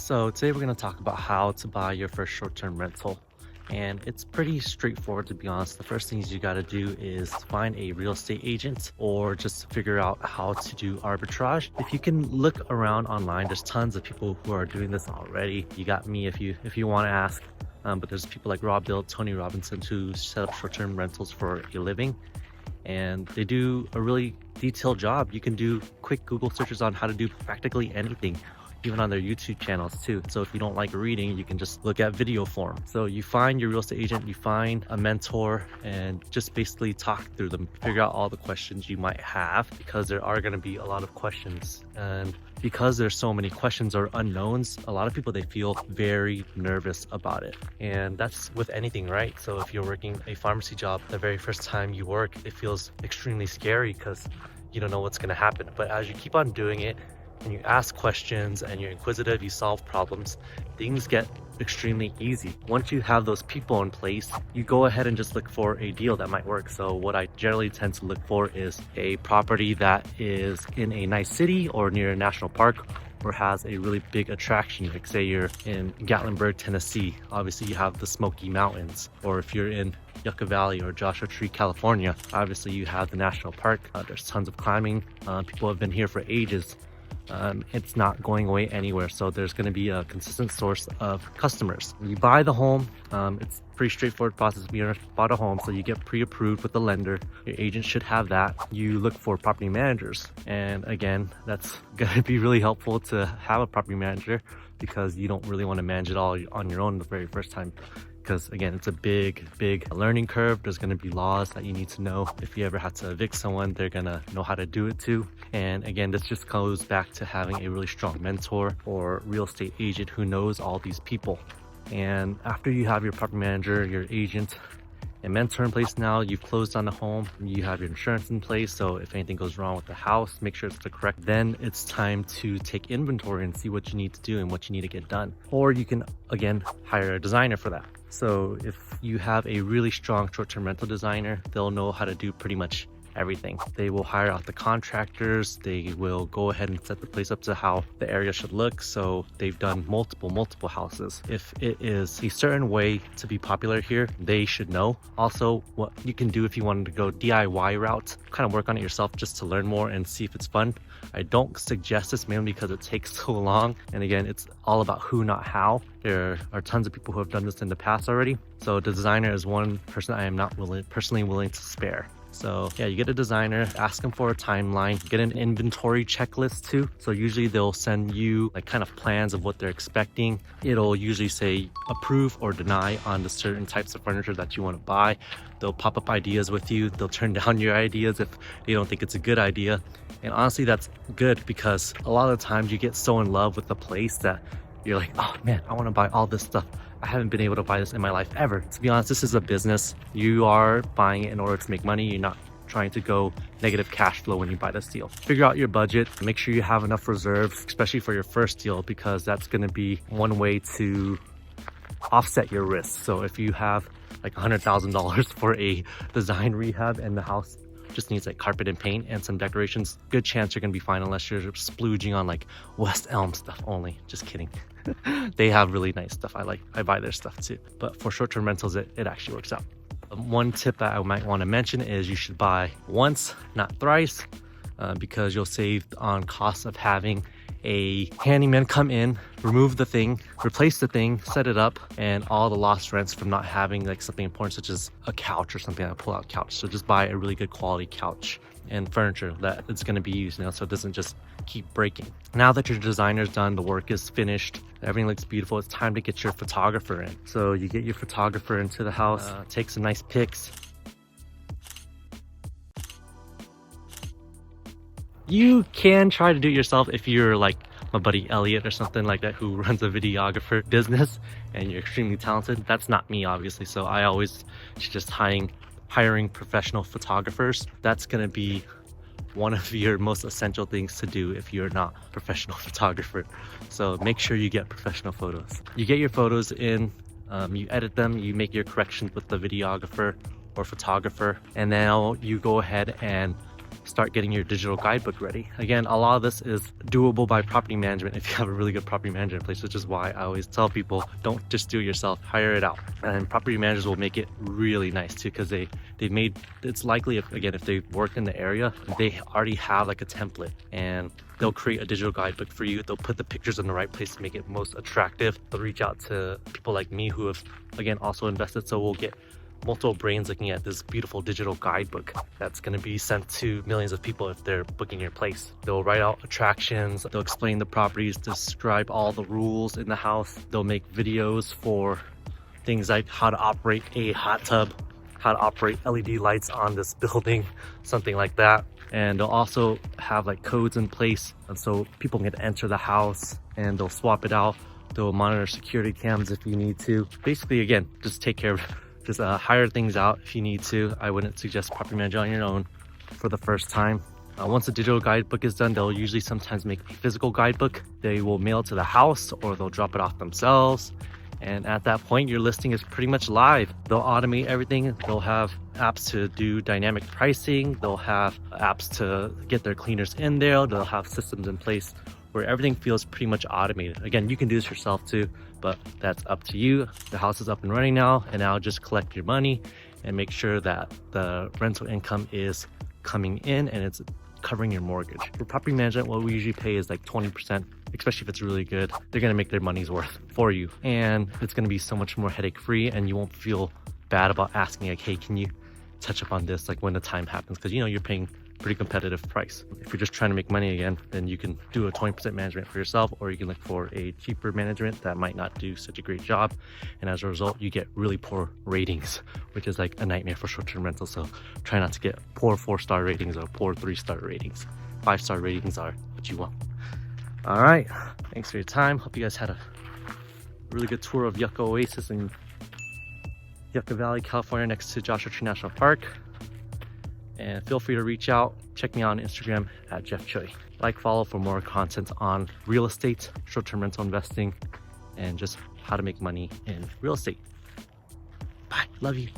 So today we're going to talk about how to buy your first short-term rental. And it's pretty straightforward, to be honest. The first things you got to do is find a real estate agent or just figure out how to do arbitrage. If you can look around online, there's tons of people who are doing this already. You got me if you want to ask. But there's people like Rob Bill, Tony Robinson who set up short-term rentals for a living. And they do a really detailed job. You can do quick Google searches on how to do practically anything, even on their YouTube channels too. So if you don't like reading, you can just look at video form. So you find your real estate agent, you find a mentor, and just basically talk through them, figure out all the questions you might have, because there are going to be a lot of questions. And because there's so many questions or unknowns, a lot of people, they feel very nervous about it. And that's with anything, right? So if you're working a pharmacy job, the very first time you work, it feels extremely scary because you don't know what's going to happen. But as you keep on doing it, and you ask questions and you're inquisitive, you solve problems, things get extremely easy. Once you have those people in place, you go ahead and just look for a deal that might work. So what I generally tend to look for is a property that is in a nice city or near a national park or has a really big attraction. Like say you're in Gatlinburg, Tennessee, obviously you have the Smoky Mountains. Or if you're in Yucca Valley or Joshua Tree, California, obviously you have the national park. There's tons of climbing. People have been here for ages. It's not going away anywhere, so there's going to be a consistent source of customers. You buy the home. It's a pretty straightforward process. You bought a home, so you get pre-approved with the lender. Your agent should have that. You look for property managers, and again, that's going to be really helpful to have a property manager because you don't really want to manage it all on your own the very first time. Because again, it's a big learning curve. There's going to be laws that you need to know. If you ever have to evict someone, they're going to know how to do it too. And again, this just goes back to having a really strong mentor or real estate agent who knows all these people. And after you have your property manager, your agent, and mentor in place, now you've closed on the home, you have your insurance in place, so if anything goes wrong with the house, make sure it's the correct. Then it's time to take inventory and see what you need to do and what you need to get done. Or you can again hire a designer for that. So if you have a really strong short-term rental designer, they'll know how to do pretty much everything. They will hire out the contractors. They will go ahead and set the place up to how the area should look. So they've done multiple houses. If it is a certain way to be popular here, they should know. Also, what you can do if you wanted to go DIY route, kind of work on it yourself just to learn more and see if it's fun. I don't suggest this mainly because it takes so long. And again, it's all about who, not how. There are tons of people who have done this in the past already. So the designer is one person I am not personally willing to spare. So yeah, you get a designer, ask them for a timeline, get an inventory checklist too. So usually they'll send you like kind of plans of what they're expecting. It'll usually say approve or deny on the certain types of furniture that you want to buy. They'll pop up ideas with you. They'll turn down your ideas if they don't think it's a good idea. And honestly, that's good because a lot of the times you get so in love with the place that you're like, oh man, I want to buy all this stuff. I haven't been able to buy this in my life ever. To be honest, this is a business. You are buying it in order to make money. You're not trying to go negative cash flow when you buy this deal. Figure out your budget. Make sure you have enough reserves, especially for your first deal, because that's going to be one way to offset your risk. So if you have like $100,000 for a design rehab and the house just needs like carpet and paint and some decorations, good chance you're gonna be fine unless you're splooging on like West Elm stuff only. Just kidding. They have really nice stuff. I buy their stuff too. But for short-term rentals, it actually works out. One tip that I might want to mention is you should buy once, not thrice, because you'll save on costs of having a handyman come in, remove the thing, replace the thing, set it up, and all the lost rents from not having like something important such as a couch or something, like a pull-out couch. So just buy a really good quality couch and furniture that it's going to be used now, so it doesn't just keep breaking. Now that your designer's done, the work is finished, everything looks beautiful, it's time to get your photographer in. So you get your photographer into the house, take some nice pics. You can try to do it yourself if you're like my buddy Elliot or something like that who runs a videographer business and you're extremely talented. That's not me, obviously, so I always suggest hiring professional photographers. That's going to be one of your most essential things to do if you're not a professional photographer. So make sure you get professional photos. You get your photos in, you edit them, you make your corrections with the videographer or photographer, and now you go ahead and start getting your digital guidebook ready. Again, a lot of this is doable by property management if you have a really good property management in place, which is why I always tell people, don't just do it yourself, hire it out. And property managers will make it really nice too, because they've made, it's likely if they work in the area, they already have like a template, and they'll create a digital guidebook for you. They'll put the pictures in the right place to make it most attractive. They'll reach out to people like me who have, again, also invested, so we'll get multiple brains looking at this beautiful digital guidebook that's going to be sent to millions of people if they're booking your place. They'll write out attractions, they'll explain the properties, describe all the rules in the house. They'll make videos for things like how to operate a hot tub, how to operate LED lights on this building, something like that. And they'll also have like codes in place, and so people can enter the house, and they'll swap it out. They'll monitor security cams if you need to. Basically, again, just take care of it. Just hire things out if you need to. I wouldn't suggest property management on your own for the first time. Once the digital guidebook is done, they'll usually sometimes make a physical guidebook. They will mail it to the house, or they'll drop it off themselves. And at that point, your listing is pretty much live. They'll automate everything. They'll have apps to do dynamic pricing. They'll have apps to get their cleaners in there. They'll have systems in place where everything feels pretty much automated. Again, you can do this yourself too, but that's up to you. The house is up and running now, and now just collect your money and make sure that the rental income is coming in and it's covering your mortgage. For property management, what we usually pay is like 20%, especially if it's really good. They're gonna make their money's worth for you, and it's gonna be so much more headache free, and you won't feel bad about asking like, hey, can you touch up on this like when the time happens, because you know you're paying pretty competitive price. If you're just trying to make money again, then you can do a 20% management for yourself, or you can look for a cheaper management that might not do such a great job, and as a result you get really poor ratings, which is like a nightmare for short-term rentals. So try not to get poor 4-star ratings or poor 3-star ratings. 5-star ratings are what you want. All right, thanks for your time. Hope you guys had a really good tour of Yucca Oasis in Yucca Valley, California, next to Joshua Tree National Park. And feel free to reach out. Check me out on Instagram at Jeff Chheuy. Like, follow for more content on real estate, short-term rental investing, and just how to make money in real estate. Bye. Love you.